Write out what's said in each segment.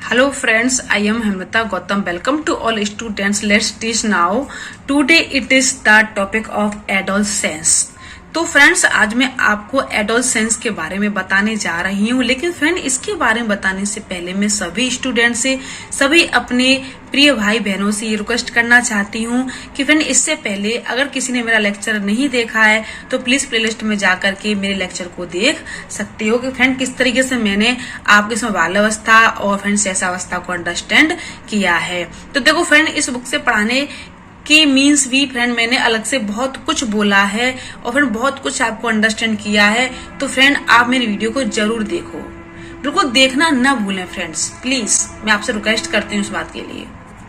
Hello friends, I am Hemlata Gautam. Welcome to all students. Let's teach now. Today it is the topic of adolescence. तो friends आज मैं आपको adolescence के बारे में बताने जा रही हूँ, लेकिन फ्रेंड इसके बारे में बताने से पहले मैं सभी स्टूडेंट से, सभी अपने प्रिय भाई बहनों से ये रिक्वेस्ट करना चाहती हूँ कि फ्रेंड इससे पहले अगर किसी ने मेरा लेक्चर नहीं देखा है तो प्लीज प्लेलिस्ट में जाकर के मेरे लेक्चर को देख सकते हो कि फ्रेंड किस तरीके से मैंने आपके इसमें बाल्यावस्था और फ्रेंड शैशवावस्था को अंडरस्टैंड किया है। तो देखो फ्रेंड इस बुक से पढ़ाने कि मीन्स भी फ्रेंड मैंने अलग से बहुत कुछ बोला है और फिर बहुत कुछ आपको अंडरस्टैंड किया है। तो फ्रेंड आप मेरी वीडियो को जरूर देखो, बिल्कुल देखना ना भूलें फ्रेंड्स, प्लीज मैं आपसे रिक्वेस्ट करती हूँ इस बात के लिए।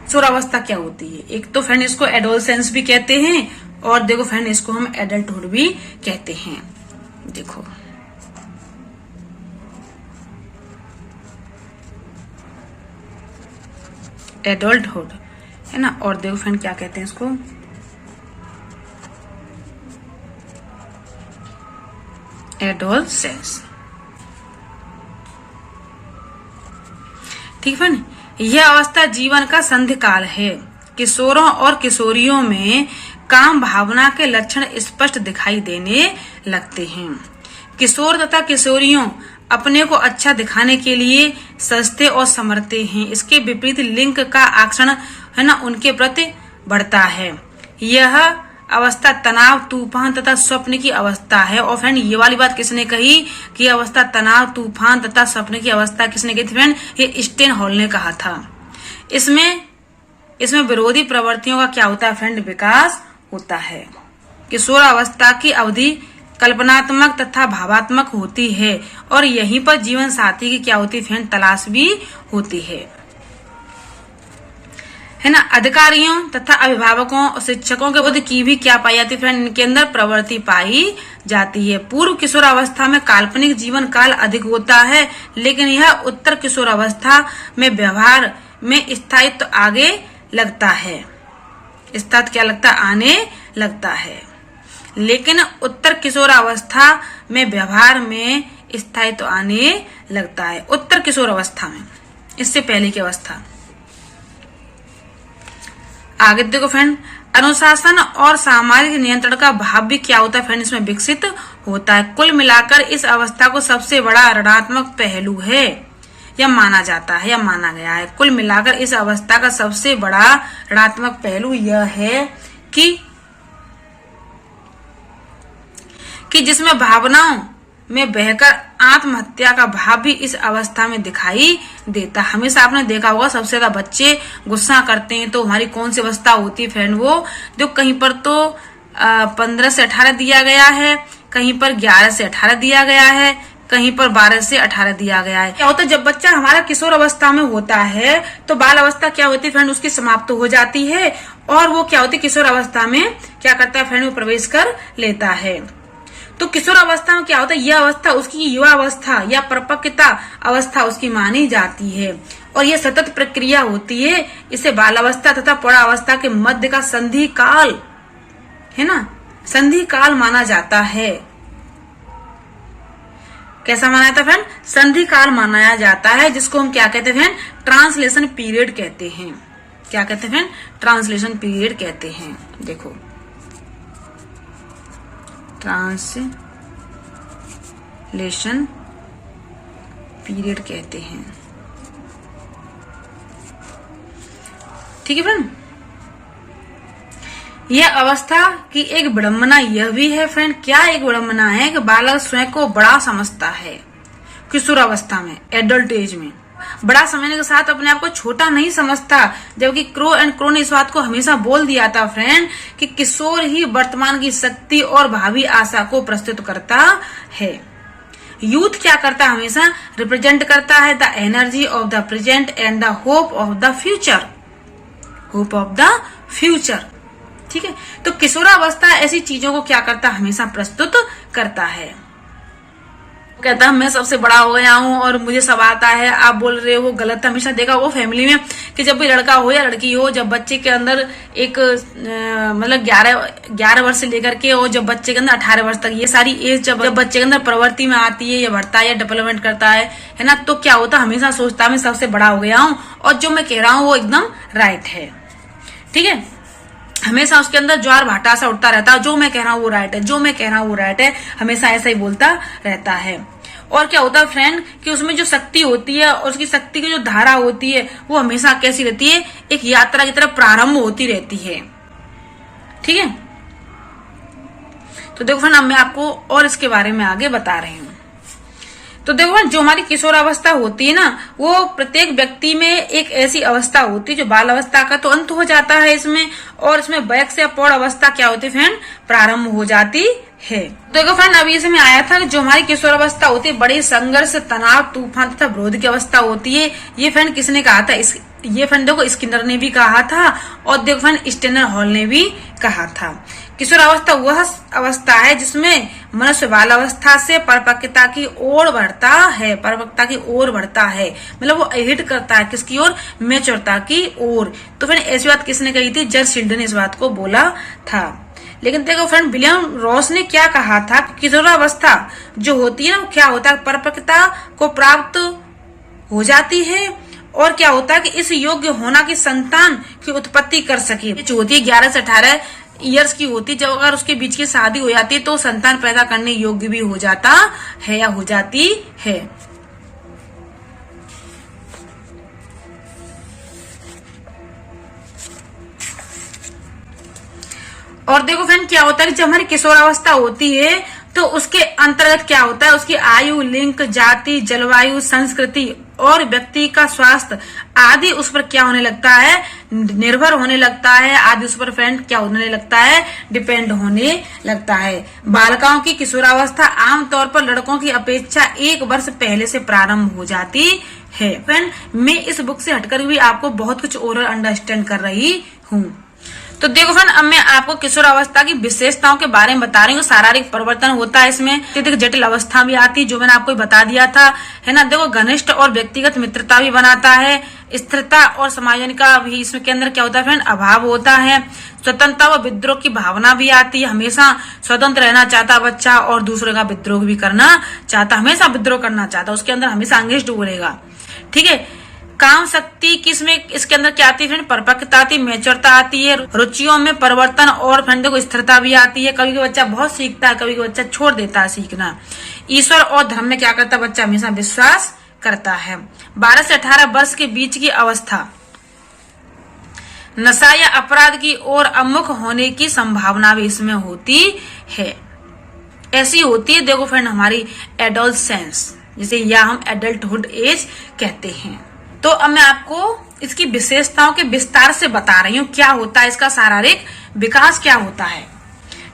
किशोरावस्था क्या होती है? एक तो फ्रेंड इसको एडोलसेंस भी कहते हैं और देखो फ्रेंड इसको हम एडल्टहुड भी कहते हैं। देखो एडल्टहुड है ना, और देखो फ्रेंड क्या कहते हैं इसको एडोलसेंस। ठीक है फ्रेंड, यह अवस्था जीवन का संधि काल है। किशोरों और किशोरियों में काम भावना के लक्षण स्पष्ट दिखाई देने लगते हैं। किशोर तथा किशोरियों अपने को अच्छा दिखाने के लिए सजते और संवरते हैं। इसके विपरीत लिंग का आकर्षण है ना उनके प्रति बढ़ता है। यह अवस्था तनाव, तूफान तथा स्वप्न की अवस्था है। और फ्रेंड ये वाली बात किसने कही कि अवस्था तनाव, तूफान तथा स्वप्न की अवस्था किसने कही थी फ्रेंड? ये स्टेन हॉल ने कहा था। इसमें विरोधी प्रवृत्तियों का क्या होता है फ्रेंड? विकास होता है। किशोर अवस्था की अवधि कल्पनात्मक तथा भावात्मक होती है और यहीं पर जीवन साथी की क्या होती है फ्रेंड? तलाश भी होती है ना। अधिकारियों तथा अभिभावकों और शिक्षकों के बुद्धि की भी क्या पाई जाती है फ्रेंड? इनके अंदर प्रवृत्ति पाई जाती है। पूर्व किशोर अवस्था में काल्पनिक जीवन काल अधिक होता है, लेकिन यह उत्तर किशोर अवस्था में व्यवहार में स्थायित्व आगे लगता है। स्थायित्व क्या लगता है? आने लगता है। लेकिन उत्तर किशोर अवस्था में व्यवहार में स्थायित्व आने लगता है। उत्तर किशोर अवस्था में, इससे पहले की अवस्था। आगे देखो फ्रेंड, अनुशासन और सामाजिक नियंत्रण का भाव भी क्या होता है फ्रेंड? इसमें विकसित होता है। कुल मिलाकर इस अवस्था को सबसे बड़ा ऋणात्मक पहलू है या माना जाता है या माना गया है। कुल मिलाकर इस अवस्था का सबसे बड़ा ऋणात्मक पहलू यह है कि जिसमें भावनाओं में बहकर आत्महत्या का भाव भी इस अवस्था में दिखाई देता। हमेशा आपने देखा होगा सबसे ज्यादा बच्चे गुस्सा करते हैं तो हमारी कौन सी अवस्था होती है फ्रेंड? वो जो कहीं पर तो 15 से 18 दिया गया है, कहीं पर 11 से 18 दिया गया है, कहीं पर 12 से 18 दिया गया है। क्या होता है जब बच्चा हमारा किशोर अवस्था में होता है तो बाल अवस्था क्या होती है फ्रेंड? उसकी समाप्त हो जाती है और वो क्या होती है किशोर अवस्था में क्या करता है फ्रेंड? वो प्रवेश कर लेता है। तो किशोर अवस्था में क्या होता है? यह अवस्था उसकी युवा अवस्था या परिपक्वता अवस्था उसकी मानी जाती है और यह सतत प्रक्रिया होती है। इसे बाल अवस्था तथा प्रौढ़ावस्था के मध्य का संधि काल है ना, संधि काल माना जाता है। कैसा माना जाता है फ्रेंड? संधि काल मनाया जाता है, जिसको हम क्या कहते हैं? ट्रांसलेशन पीरियड कहते हैं। क्या कहते हैं? ट्रांसलेशन पीरियड कहते हैं। देखो ट्रांसलेशन पीरियड कहते हैं। ठीक है फ्रेंड, यह अवस्था की एक विडंबना यह भी है फ्रेंड। क्या एक विडंबना है कि बालक स्वयं को बड़ा समझता है किशोर अवस्था में, एडल्ट एज में बड़ा समझने के साथ अपने आप को छोटा नहीं समझता। जबकि क्रो एंड क्रो ने इस बात को हमेशा बोल दिया था फ्रेंड कि किशोर ही वर्तमान की शक्ति और भावी आशा को प्रस्तुत करता है। यूथ क्या करता है? हमेशा रिप्रेजेंट करता है the energy of the present and the hope of the future. Hope of the future. ठीक है, तो किशोरावस्था ऐसी चीजों को क्या करता है? हमेशा प्रस्तुत करता है। कहता है मैं सबसे बड़ा हो गया हूँ और मुझे सब आता है, आप बोल रहे हो वो गलत है। हमेशा देखा वो फैमिली में कि जब भी लड़का हो या लड़की हो, जब बच्चे के अंदर एक मतलब 11 वर्ष से लेकर के और जब बच्चे के अंदर 18 वर्ष तक, ये सारी एज जब बच्चे के अंदर प्रवृत्ति में आती है या बढ़ता है या डेवलपमेंट करता है ना, तो क्या होता है हमेशा सोचता है मैं सबसे बड़ा हो गया हूँ और जो मैं कह रहा हूँ वो एकदम राइट है। ठीक है, हमेशा उसके अंदर ज्वार भाटा सा उठता रहता है, जो मैं कह रहा हूँ वो राइट है, जो मैं कह रहा हूँ वो राइट है, हमेशा ऐसा ही बोलता रहता है। और क्या होता है फ्रेंड कि उसमें जो शक्ति होती है और उसकी शक्ति की जो धारा होती है वो हमेशा कैसी रहती है, एक यात्रा की तरह प्रारंभ होती रहती है। ठीक है, तो देखो फ्रेंड अब मैं आपको और इसके बारे में आगे बता रही हूँ। तो देखो जो हमारी किशोरावस्था होती है ना, वो प्रत्येक व्यक्ति में एक ऐसी अवस्था होती है जो बाल अवस्था का तो अंत हो जाता है इसमें, और इसमें वयस्क या प्रौढ़ अवस्था क्या होती है फ्रेंड, प्रारंभ हो जाती है। देखो फ्रेंड अभी इसमें आया था कि जो हमारी किशोरावस्था होती है बड़ी संघर्ष, तनाव, तूफान तथा विरोध की अवस्था होती है। ये फ्रेंड किसने कहा था, ये फ्रेंड देखो स्किनर ने भी कहा था और देखो फ्रेंड स्टेनर हॉल ने भी कहा था। किशोरावस्था वह अवस्था है जिसमें मनुष्य बाल अवस्था से परिपक्वता की ओर बढ़ता है, परिपक्वता की ओर बढ़ता है, मतलब वो हिट करता है किसकी ओर, मैच्योरता की ओर। तो फ्रेंड ऐसी बात किसने कही थी, जज शिल्डन ने इस बात को बोला था। लेकिन देखो फ्रेंड विलियम रॉस ने क्या कहा था, किशोरावस्था जो होती है ना वो क्या होता है, परिपक्वता को प्राप्त हो जाती है और क्या होता है कि इस योग्य होना की संतान की उत्पत्ति कर सके। जो होती है 11 से 18 ईयर्स की होती है, जब अगर उसके बीच की शादी हो जाती है तो संतान पैदा करने योग्य भी हो जाता है या हो जाती है। और देखो फ्रेंड क्या होता है कि जब हमारी किशोरावस्था होती है तो उसके अंतर्गत क्या होता है, उसकी आयु, लिंग, जाति, जलवायु, संस्कृति और व्यक्ति का स्वास्थ्य आदि उस पर क्या होने लगता है, निर्भर होने लगता है, आदि उस पर फ्रेंड क्या होने लगता है, डिपेंड होने लगता है। बालिकाओं की किशोरावस्था आमतौर पर लड़कों की अपेक्षा 1 वर्ष पहले से प्रारंभ हो जाती है। फ्रेंड मैं इस बुक से हटकर भी आपको बहुत कुछ ओरल अंडरस्टैंड कर रही हूँ। तो देखो फ्रेंड अब मैं आपको किशोरावस्था की विशेषताओं के बारे में बता रही हूँ। शारीरिक परिवर्तन होता है इसमें, अत्यधिक जटिल अवस्था भी आती है जो मैंने आपको बता दिया था, है ना। देखो घनिष्ठ और व्यक्तिगत मित्रता भी बनाता है, स्थिरता और समायोजन का भी इसमें के अंदर क्या होता है फ्रेंड, अभाव होता है। स्वतंत्रता व विद्रोह की भावना भी आती है, हमेशा स्वतंत्र रहना चाहता बच्चा और दूसरे का विद्रोह भी करना चाहता, हमेशा विद्रोह करना चाहता, उसके अंदर हमेशा अंगेस्ट बोलेगा। ठीक है, काम शक्ति किसमें इसके अंदर क्या आती है फ्रेंड, परिपक्वता आती है, मैच्योरता आती है, रुचियों में परिवर्तन और फ्रेंड देखो स्थिरता भी आती है। कभी बच्चा बहुत सीखता है, कभी बच्चा छोड़ देता है सीखना। ईश्वर और धर्म में क्या करता है बच्चा, हमेशा विश्वास करता है। 12 से 18 वर्ष के बीच की अवस्था नशा या अपराध की ओर अमुख होने की संभावना भी इसमें होती है। ऐसी होती है देखो फ्रेंड हमारी एडोलसेंस, जिसे या हम एडल्टहुड एज कहते हैं। तो अब मैं आपको इसकी विशेषताओं के विस्तार से बता रही हूँ, क्या होता है इसका शारीरिक विकास, क्या होता है।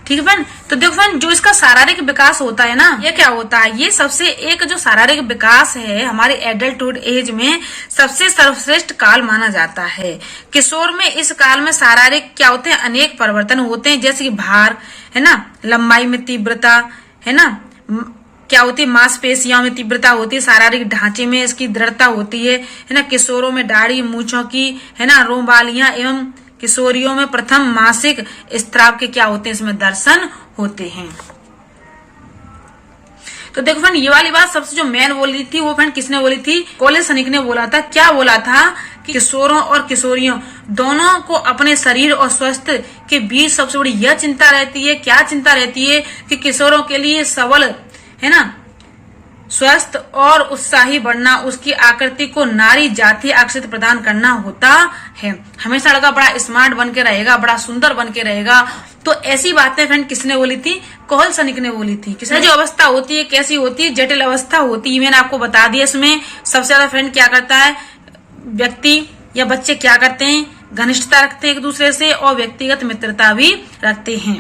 ठीक है फ्रेंड, तो देखो फ्रेंड जो इसका शारीरिक विकास होता है ना, ये क्या होता है, ये सबसे एक जो शारीरिक विकास है हमारे एडल्टहुड एज में सबसे सर्वश्रेष्ठ काल माना जाता है। किशोर में इस काल में शारीरिक क्या होते हैं, अनेक परिवर्तन होते हैं, जैसे कि भार, है ना, लंबाई में तीव्रता, है ना, क्या होती है, मांसपेशियों में तीव्रता होती है, शारीरिक ढांचे में इसकी दृढ़ता होती है ना। किशोरों में दाढ़ी, मूंछों की, है ना, रोंबालियां एवं किशोरियों में प्रथम मासिक स्त्राव के क्या होते हैं, इसमें दर्शन होते हैं। तो देखो फ्रेंड ये वाली बात सबसे जो मैन बोली थी वो फ्रेंड किसने बोली थी, कॉलेज सनिक ने बोला था। क्या बोला था कि किशोरों और किशोरियों दोनों को अपने शरीर और स्वास्थ्य के बीच सबसे बड़ी यह चिंता रहती है, क्या चिंता रहती है कि किशोरों के लिए सबल, है ना, स्वस्थ और उत्साही बनना, उसकी आकृति को नारी जाति आकृति प्रदान करना होता है। हमेशा लड़का बड़ा स्मार्ट बन के रहेगा, बड़ा सुंदर बन के रहेगा। तो ऐसी बातें फ्रेंड किसने बोली थी, कोहल सनिक ने बोली थी। किसने, जो अवस्था होती है कैसी होती है, जटिल अवस्था होती है, मैंने आपको बता दिया। इसमें सबसे ज्यादा फ्रेंड क्या करता है, व्यक्ति या बच्चे क्या करते हैं, घनिष्ठता रखते हैं एक दूसरे से और व्यक्तिगत मित्रता भी रखते हैं।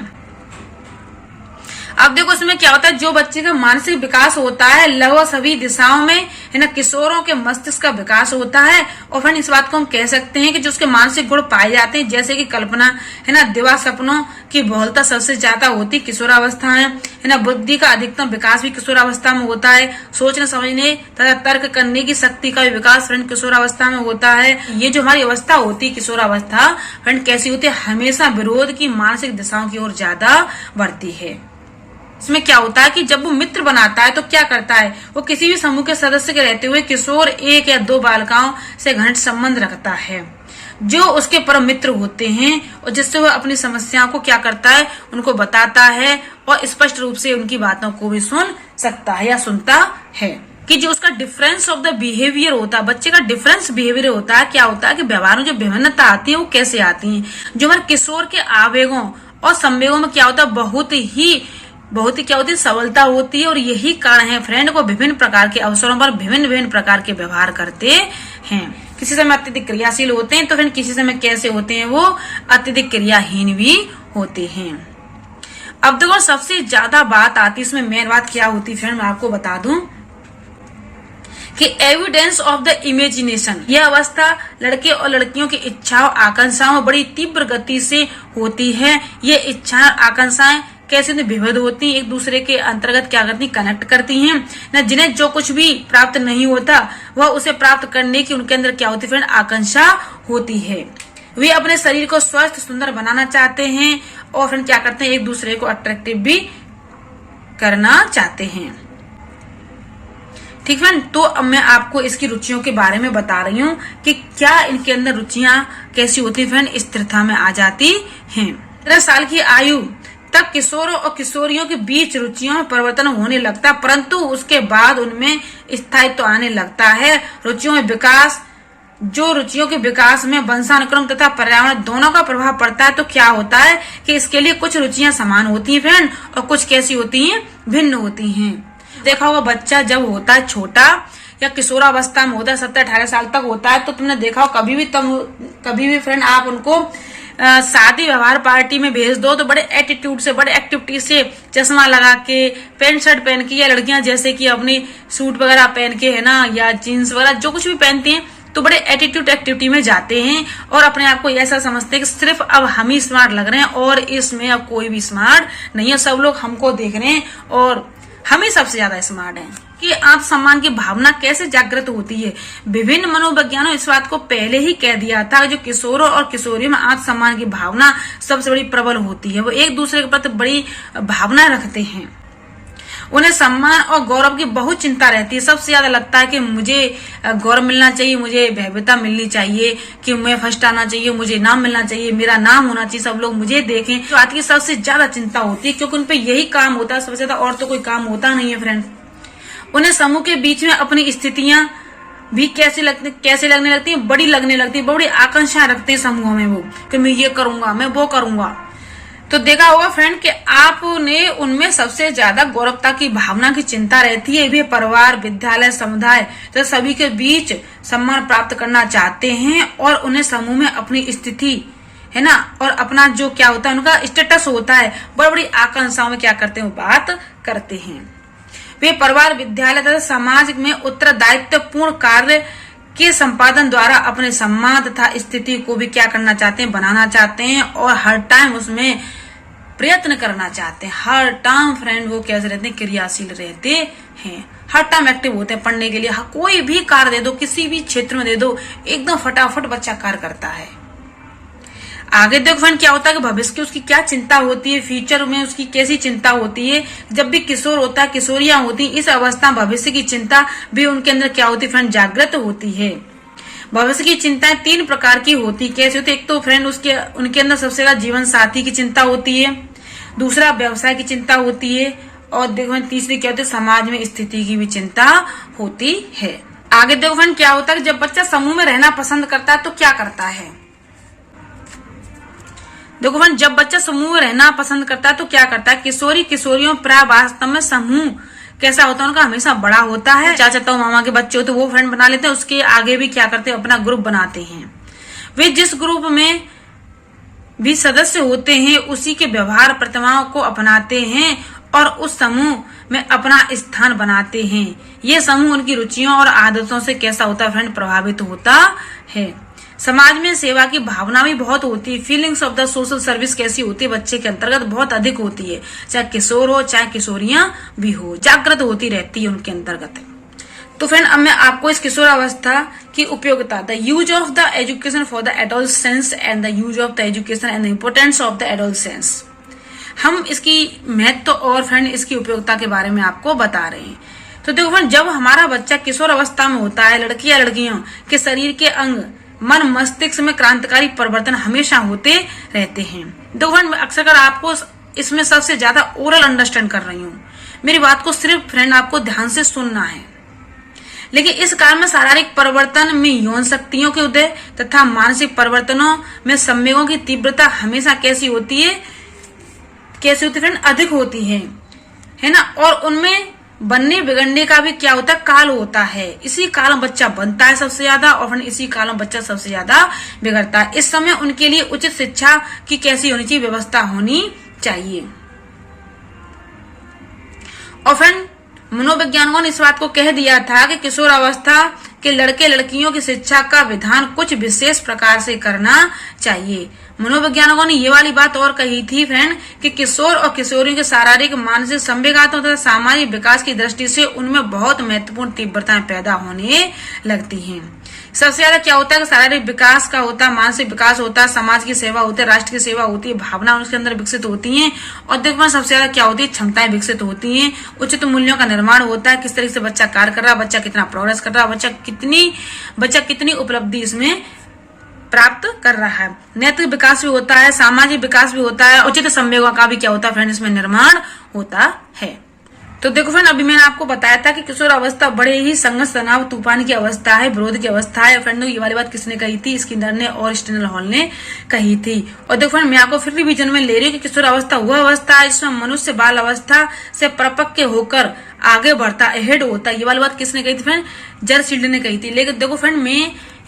अब देखो इसमें क्या होता है, जो बच्चे का मानसिक विकास होता है लगभग सभी दिशाओं में है ना, किशोरों के मस्तिष्क का विकास होता है। और फिर इस बात को हम कह सकते हैं कि जो उसके मानसिक गुण पाए जाते हैं, जैसे कि कल्पना है ना, दिवा सपनों की बहुलता सबसे ज्यादा होती किशोरावस्था है ना, बुद्धि का अधिकतम विकास भी किशोरावस्था में होता है, सोचने समझने तथा तर्क करने की शक्ति का भी विकास फ्रेंड किशोरावस्था में होता है। ये जो हमारी अवस्था होती है किशोरावस्था फ्रेंड कैसी होती है, हमेशा विरोध की मानसिक दिशाओं की ओर ज्यादा बढ़ती है। इसमें क्या होता है कि जब वो मित्र बनाता है तो क्या करता है, वो किसी भी समूह के सदस्य के रहते हुए किशोर एक या दो बालिकाओं से घनिष्ठ संबंध रखता है जो उसके परम मित्र होते हैं, और जिससे वह अपनी समस्याओं को क्या करता है, उनको बताता है और स्पष्ट रूप से उनकी बातों को भी सुन सकता है या सुनता है। कि जो उसका डिफरेंस ऑफ द बिहेवियर होता है, बच्चे का डिफरेंस बिहेवियर होता है, क्या होता है कि व्यवहार में जो विभिन्नता आती है वो कैसे आती है। जो हमारे किशोर के आवेगों और संवेगों में क्या होता है, बहुत ही क्या होती है, सबलता होती है। और यही कारण है फ्रेंड को विभिन्न प्रकार के अवसरों पर विभिन्न प्रकार के व्यवहार करते हैं। किसी समय अत्यधिक क्रियाशील होते हैं तो फिर किसी समय कैसे होते हैं, वो अत्यधिक क्रियाहीन भी होते हैं। अब देखो सबसे ज्यादा बात आती है इसमें, मेन बात क्या होती है फ्रेंड, मैं आपको बता दूं कि एविडेंस ऑफ द इमेजिनेशन। यह अवस्था लड़के और लड़कियों की इच्छाओं आकांक्षाओं बड़ी तीव्र गति से होती है। ये इच्छाएं आकांक्षाएं कैसे विविध होती हैं, एक दूसरे के अंतर्गत क्या करती, कनेक्ट करती हैं ना। जिन्हें जो कुछ भी प्राप्त नहीं होता वह उसे प्राप्त करने की उनके अंदर क्या होती है फ्रेंड, आकांक्षा होती है। वे अपने शरीर को स्वस्थ सुंदर बनाना चाहते हैं और फिर क्या करते हैं, एक दूसरे को अट्रैक्टिव भी करना चाहते हैं। ठीक है, तो अब मैं आपको इसकी रुचियों के बारे में बता रही हूँ कि क्या इनके अंदर रुचियां कैसी होती है फ्रेंड, स्थिरता में आ जाती हैं। 13 साल की आयु तक किशोरों और किशोरियों के बीच रुचियों में परिवर्तन होने लगता है, परंतु उसके बाद उनमें स्थायित्व आने लगता है। रुचियों में विकास, जो रुचियों के विकास में वंशानुक्रम तथा पर्यावरण दोनों का प्रभाव पड़ता है, तो क्या होता है कि इसके लिए कुछ रुचियां समान होती हैं फ्रेंड और कुछ कैसी होती हैं, भिन्न होती हैं। देखा होगा बच्चा जब होता है छोटा या किशोरावस्था में होता है, 17-18 साल तक होता है, तो तुमने देखा हो कभी भी फ्रेंड आप उनको शादी व्यवहार पार्टी में भेज दो तो बड़े एटीट्यूड से, बड़े एक्टिविटी से, चश्मा लगा के, पैंट शर्ट पहन के, या लड़कियां जैसे कि अपनी सूट वगैरह पहन के है ना, या जीन्स वगैरह जो कुछ भी पहनती हैं, तो बड़े एटीट्यूड एक्टिविटी में जाते हैं और अपने आप को ऐसा समझते हैं कि सिर्फ अब हम ही स्मार्ट लग रहे हैं और इसमें अब कोई भी स्मार्ट नहीं है, सब लोग हमको देख रहे हैं और हम ही सबसे ज्यादा स्मार्ट हैं। कि आत्मसम्मान की भावना कैसे जागृत होती है। विभिन्न मनोविज्ञानों इस बात को पहले ही कह दिया था, जो किशोरों और किशोरियों में आत्मसम्मान की भावना सबसे बड़ी प्रबल होती है। वो एक दूसरे के प्रति बड़ी भावना रखते हैं, उन्हें सम्मान और गौरव की बहुत चिंता रहती है। सबसे ज्यादा लगता है कि मुझे गौरव मिलना चाहिए, मुझे भव्यता मिलनी चाहिए, कि मैं फर्स्ट आना चाहिए, मुझे नाम मिलना चाहिए, मेरा नाम होना चाहिए, सब लोग मुझे देखें। तो आज की सबसे ज्यादा चिंता होती है, क्योंकि उनपे यही काम होता है सबसे ज्यादा, और तो कोई काम होता नहीं है फ्रेंड। उन्हें समूह के बीच में अपनी स्थितियां भी कैसे लगने लगती है, बड़ी लगने लगती है, बड़ी आकांक्षा रखते हैं समूह में वो, कि मैं ये करूंगा, मैं वो करूंगा। तो देखा होगा फ्रेंड कि आपने उनमें सबसे ज्यादा गौरवता की भावना की चिंता रहती है। वे परिवार, विद्यालय, समुदाय तो सभी के बीच सम्मान प्राप्त करना चाहते हैं और उन्हें समूह में अपनी स्थिति है ना, और अपना जो क्या होता है उनका स्टेटस होता है, बड़ी बड़ी आकांक्षाओं में क्या करते हैं, बात करते हैं। वे परिवार, विद्यालय तथा समाज में उत्तरदायित्व पूर्ण कार्य के संपादन द्वारा अपने सम्मान तथा स्थिति को भी क्या करना चाहते हैं, बनाना चाहते हैं और हर टाइम उसमें प्रयत्न करना चाहते हैं। हर टाइम फ्रेंड वो कैसे रहते हैं, क्रियाशील रहते हैं, हर टाइम एक्टिव होते हैं पढ़ने के लिए। कोई भी कार्य दे दो, किसी भी क्षेत्र में दे दो, एकदम फटाफट बच्चा कार्य करता है। आगे देखो फ्रेंड क्या होता है कि भविष्य की उसकी क्या चिंता होती है, फ्यूचर में उसकी कैसी चिंता होती है। जब भी किशोर होता है, किशोरियां होती, इस अवस्था भविष्य की चिंता भी उनके अंदर क्या होती है फ्रेंड, जागृत होती है। भविष्य की चिंताएं 3 प्रकार की होती, कैसे होती है, एक तो फ्रेंड उनके अंदर सबसे ज्यादा जीवन साथी की चिंता होती है, दूसरा व्यवसाय की चिंता होती है, और देखो तीसरी क्या होती है, समाज में स्थिति की भी चिंता होती है। आगे देखो फ्रेंड क्या होता है कि जब बच्चा समूह में रहना पसंद करता है तो क्या करता है। देखो फ्रेंड जब बच्चा समूह में रहना पसंद करता है तो क्या करता है, किशोरी किशोरियों प्राय वास्तव में समूह कैसा होता है उनका, हमेशा बड़ा होता है। चाचा ताऊ मामा के बच्चे होते वो फ्रेंड बना लेते हैं, उसके आगे भी क्या करते हैं, अपना ग्रुप बनाते हैं। वे जिस ग्रुप में भी सदस्य होते हैं उसी के व्यवहार प्रतिमाओं को अपनाते हैं और उस समूह में अपना स्थान बनाते हैं। ये समूह उनकी रुचियों और आदतों से कैसा होता है फ्रेंड, प्रभावित होता है। समाज में सेवा की भावना भी बहुत होती है। Feelings of the social service कैसी होती है, बच्चे के अंतर्गत बहुत अधिक होती है। चाहे किशोर हो चाहे किशोरियां भी हो, जागृत होती रहती है उनके अंतर्गत। तो फ्रेंड अब मैं आपको इस किशोरावस्था की उपयोगिता, the use of the education for the adolescence and the use of the education and the importance of the adolescence, हम इसकी महत्व और फ्रेंड इसकी उपयोगिता के बारे में आपको बता रहे हैं। तो देखो फ्रेंड, जब हमारा बच्चा किशोर अवस्था में होता है, लड़की या लड़कियों के शरीर के अंग, मन, मस्तिष्क में क्रांतिकारी परिवर्तन हमेशा होते रहते हैं। देखो फ्रेंड, अक्सर कर आपको इसमें सबसे ज्यादा ओरल अंडरस्टैंड कर रही हूँ, मेरी बात को सिर्फ फ्रेंड आपको ध्यान से सुनना है। लेकिन इस काल में शारीरिक परिवर्तन में यौन शक्तियों के उदय तथा मानसिक परिवर्तनों में संवेगों की तीव्रता हमेशा कैसी होती है फ्रेंड, अधिक होती है ना। और उनमें बनने बिगड़ने का भी क्या होता है, काल होता है। इसी काल में बच्चा बनता है सबसे ज्यादा, और फिर इसी काल में बच्चा सबसे ज्यादा बिगड़ता है। इस समय उनके लिए उचित शिक्षा की कैसी होनी चाहिए, व्यवस्था होनी चाहिए। और फ्रेंड, मनोवैज्ञानिकों ने इस बात को कह दिया था कि किशोर अवस्था के लड़के लड़कियों की शिक्षा का विधान कुछ विशेष प्रकार से करना चाहिए। मनोवैज्ञानिकों ने ये वाली बात और कही थी फ्रेंड कि किशोर और किशोरियों के शारीरिक, मानसिक, संवेगात्मक तथा सामाजिक विकास की दृष्टि से उनमें बहुत महत्वपूर्ण तीव्रताएं पैदा होने लगती हैं। सबसे ज्यादा क्या होता है कि शारीरिक विकास का होता है, मानसिक विकास होता है, समाज की सेवा होती है, राष्ट्र की सेवा होती है, भावना उसके अंदर विकसित होती हैं। और देखो सबसे ज्यादा क्या होती है, क्षमताएं विकसित होती हैं, उचित मूल्यों का निर्माण होता है, किस तरीके से बच्चा कार्य कर रहा है, बच्चा कितना प्रोग्रेस कर रहा है, बच्चा कितनी उपलब्धि इसमें प्राप्त कर रहा है। नैतिक विकास भी होता है, सामाजिक विकास भी होता है, उचित संवेगों का भी क्या होता है फ्रेंड, इसमें निर्माण होता है। तो देखो फ्रेंड, अभी मैंने आपको बताया था कि किशोर अवस्था बड़े ही संघर्ष, तनाव, तूफान की अवस्था है, विरोध की अवस्था है। फ्रेंड ये वाली बात किसने कही थी, स्किनर ने और स्टेनल हॉल ने कही थी। और देखो फ्रेंड, मैं आपको फिर रिवीजन में ले रही हूँ कि किशोर अवस्था वह अवस्था है जिसमें मनुष्य बाल अवस्था से परिपक्व होकर आगे बढ़ता, अहेड होता है। ये वाली बात किसने कही थी फ्रेंड, जरसील्ड ने कही थी। लेकिन देखो फ्रेंड,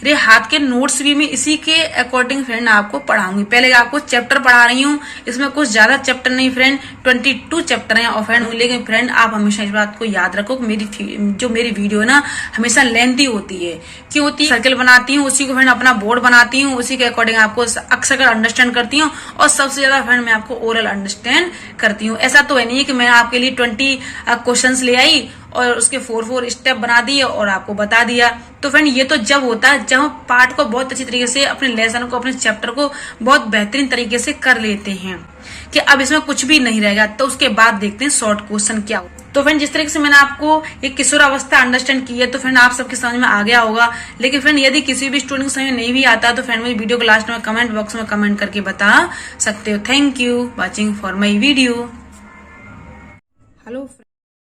मेरे हाथ के नोट्स भी मैं इसी के अकॉर्डिंग फ्रेंड आपको पढ़ाऊंगी। पहले आपको चैप्टर पढ़ा रही हूँ, इसमें कुछ ज्यादा चैप्टर नहीं फ्रेंड, 22 चैप्टर हैं और फ्रेंड। लेकिन फ्रेंड आप हमेशा इस बात को याद रखो, मेरी वीडियो ना हमेशा लेंथी होती है। क्यों होती है, सर्कल बनाती हूँ, उसी को फ्रेंड अपना बोर्ड बनाती हूँ, उसी के अकॉर्डिंग आपको अक्सर अंडरस्टैंड करती हूँ। और सबसे ज्यादा फ्रेंड मैं आपको ओरल अंडरस्टैंड करती हूँ। ऐसा तो है नहीं कि मैं आपके लिए 20 क्वेश्चन ले आई और उसके 4 स्टेप बना दिए और आपको बता दिया। तो फ्रेंड ये तो जब होता है जब हम पार्ट को बहुत अच्छी तरीके से, अपने लेसन को, अपने चैप्टर को बहुत बेहतरीन तरीके से कर लेते हैं कि अब इसमें कुछ भी नहीं रहेगा। तो उसके बाद देखते हैं शॉर्ट क्वेश्चन क्या हो। तो फ्रेंड जिस तरीके से मैंने आपको एक किशोर अवस्था अंडरस्टैंड की है, तो फ्रेंड आप सबके समझ में आ गया होगा। लेकिन फ्रेंड यदि किसी भी स्टूडेंट को समझ नहीं भी आता तो फ्रेंड मुझे वीडियो को लास्ट में कमेंट बॉक्स में कमेंट करके बता सकते हो। Thank you watching for my video. Hello.